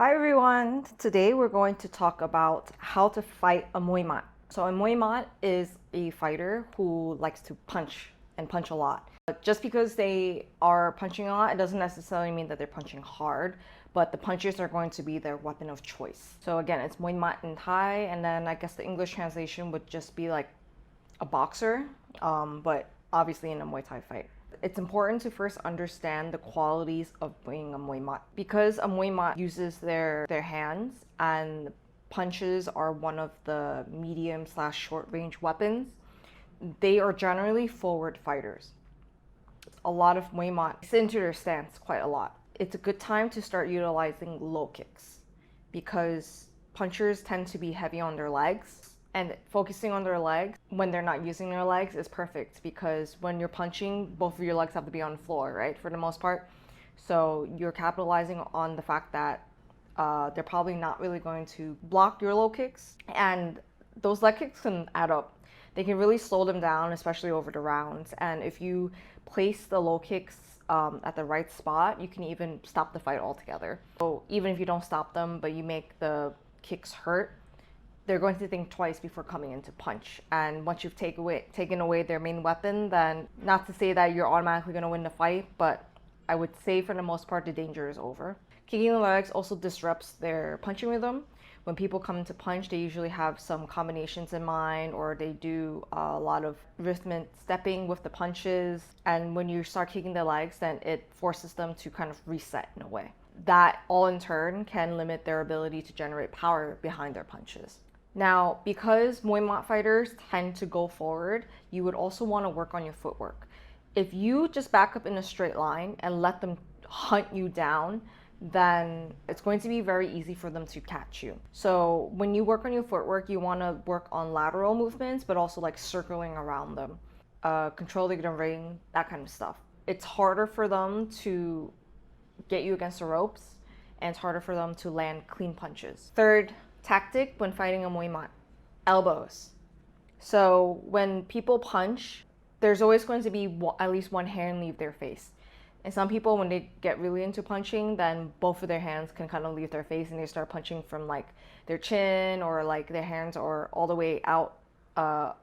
Hi everyone! Today we're going to talk about how to fight a Muay Mat. So a Muay Mat is a fighter who likes to punch and punch a lot. But just because they are punching a lot, it doesn't necessarily mean that they're punching hard, but the punches are going to be their weapon of choice. So again, it's Muay Mat in Thai, and then I guess the English translation would just be like a boxer, but obviously in a Muay Thai fight. It's important to first understand the qualities of being a Muay Mat. Because a Muay Mat uses their hands and punches are one of the medium / short range weapons, they are generally forward fighters. A lot of Muay Mat sit into their stance quite a lot. It's a good time to start utilizing low kicks because punchers tend to be heavy on their legs, and focusing on their legs when they're not using their legs is perfect because when you're punching, both of your legs have to be on the floor, right? For the most part. So you're capitalizing on the fact that they're probably not really going to block your low kicks, and those leg kicks can add up. They can really slow them down, especially over the rounds. And if you place the low kicks at the right spot, you can even stop the fight altogether. So even if you don't stop them, but you make the kicks hurt, they're going to think twice before coming in to punch. And once you've taken away their main weapon, then not to say that you're automatically going to win the fight, but I would say for the most part, the danger is over. Kicking the legs also disrupts their punching rhythm. When people come in to punch, they usually have some combinations in mind, or they do a lot of rhythmic stepping with the punches. And when you start kicking the legs, then it forces them to kind of reset in a way. That all in turn can limit their ability to generate power behind their punches. Now, because Muay Mat fighters tend to go forward, you would also want to work on your footwork. If you just back up in a straight line and let them hunt you down, then it's going to be very easy for them to catch you. So when you work on your footwork, you want to work on lateral movements, but also like circling around them, controlling the ring, that kind of stuff. It's harder for them to get you against the ropes, and it's harder for them to land clean punches. Third tactic when fighting a Muay Mat: elbows. So when people punch, there's always going to be at least one hand leave their face. And some people, when they get really into punching, then both of their hands can kind of leave their face and they start punching from like their chin, or like their hands are all the way out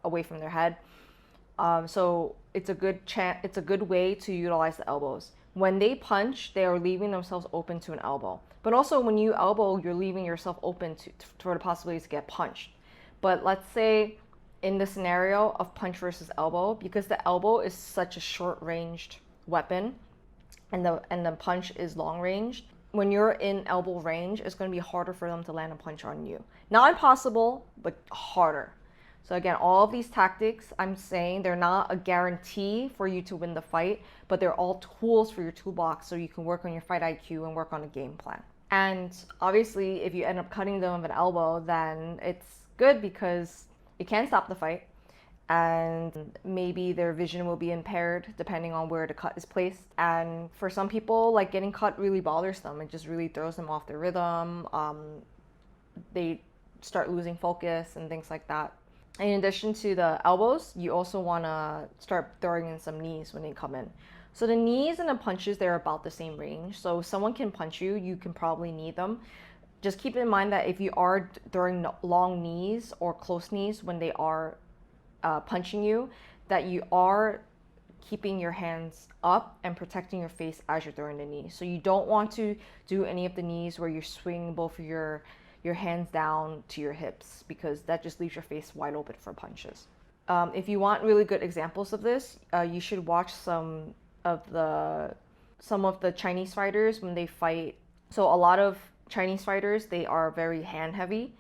away from their head. So it's a good way to utilize the elbows. When they punch, they are leaving themselves open to an elbow. But also when you elbow, you're leaving yourself open for the possibility to get punched. But let's say in the scenario of punch versus elbow, because the elbow is such a short-ranged weapon and the punch is long-ranged, when you're in elbow range, it's going to be harder for them to land a punch on you. Not impossible, but harder. So again, all of these tactics, I'm saying they're not a guarantee for you to win the fight, but they're all tools for your toolbox so you can work on your fight IQ and work on a game plan. And obviously, if you end up cutting them with an elbow, then it's good because it can stop the fight. And maybe their vision will be impaired depending on where the cut is placed. And for some people, like, getting cut really bothers them. It just really throws them off their rhythm. They start losing focus and things like that. In addition to the elbows, you also want to start throwing in some knees when they come in. So the knees and the punches, they're about the same range. So if someone can punch you, you can probably knee them. Just keep in mind that if you are throwing long knees or close knees when they are punching you, that you are keeping your hands up and protecting your face as you're throwing the knee. So you don't want to do any of the knees where you're swinging both of your hands down to your hips, because that just leaves your face wide open for punches. If you want really good examples of this, you should watch some of the Chinese fighters when they fight. So a lot of Chinese fighters, they are very hand heavy,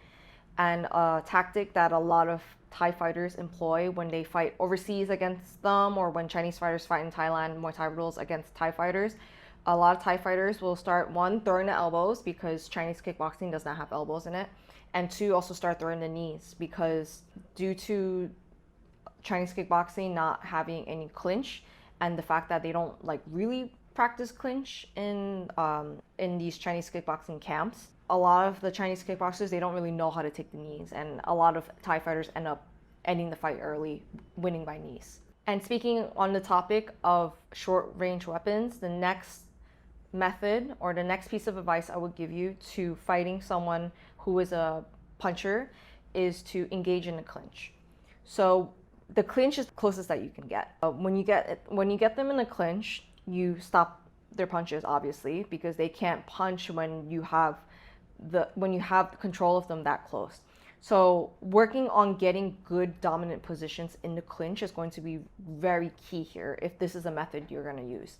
and a tactic that a lot of Thai fighters employ when they fight overseas against them, or when Chinese fighters fight in Thailand, Muay Thai rules against Thai fighters. A lot of Thai fighters will start, one, throwing the elbows because Chinese kickboxing does not have elbows in it. And two, also start throwing the knees because due to Chinese kickboxing not having any clinch, and the fact that they don't like really practice clinch in these Chinese kickboxing camps, a lot of the Chinese kickboxers, they don't really know how to take the knees. And a lot of Thai fighters end up ending the fight early, winning by knees. And speaking on the topic of short range weapons, the next method or the next piece of advice I would give you to fighting someone who is a puncher is to engage in a clinch. So the clinch is the closest that you can get. When you get them in a clinch, you stop their punches, obviously, because they can't punch when you have the control of them that close. So working on getting good dominant positions in the clinch is going to be very key here if this is a method you're going to use.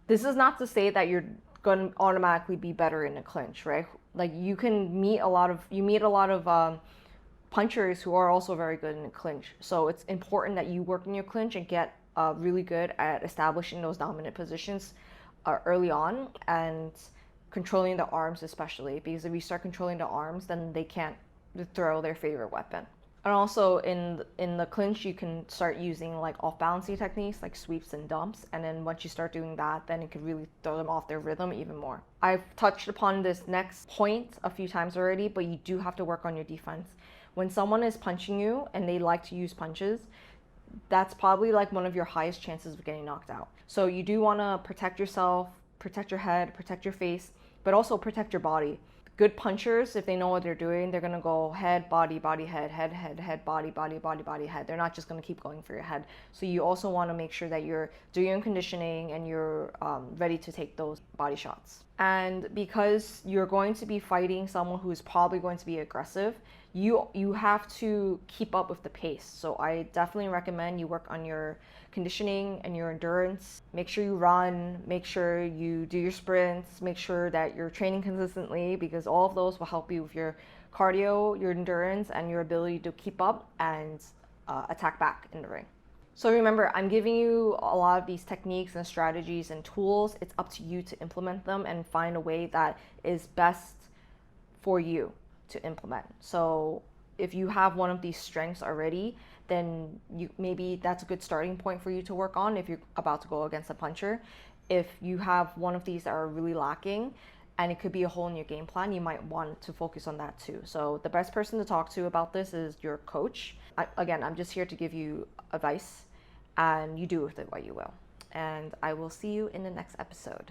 This is not to say that you're going to automatically be better in a clinch, right? Like you meet a lot of punchers who are also very good in a clinch. So it's important that you work in your clinch and get really good at establishing those dominant positions early on, and controlling the arms especially, because if you start controlling the arms, then they can't throw their favorite weapon. And also in the clinch, you can start using like off-balancing techniques like sweeps and dumps. And then once you start doing that, then it could really throw them off their rhythm even more. I've touched upon this next point a few times already, but you do have to work on your defense. When someone is punching you and they like to use punches, that's probably like one of your highest chances of getting knocked out. So you do want to protect yourself, protect your head, protect your face, but also protect your body. Good punchers, if they know what they're doing, they're going to go head, body, body, head, head, head, head, body, body, body, body, head. They're not just going to keep going for your head. So you also want to make sure that you're doing your conditioning and you're ready to take those body shots. And because you're going to be fighting someone who is probably going to be aggressive, you have to keep up with the pace. So I definitely recommend you work on your conditioning and your endurance. Make sure you run, make sure you do your sprints, make sure that you're training consistently, because all of those will help you with your cardio, your endurance, and your ability to keep up and attack back in the ring. So remember, I'm giving you a lot of these techniques and strategies and tools. It's up to you to implement them and find a way that is best for you to implement. So if you have one of these strengths already, then maybe that's a good starting point for you to work on if you're about to go against a puncher. If you have one of these that are really lacking and it could be a hole in your game plan, you might want to focus on that too. So the best person to talk to about this is your coach. Again, I'm just here to give you advice, and you do with it what you will. And I will see you in the next episode.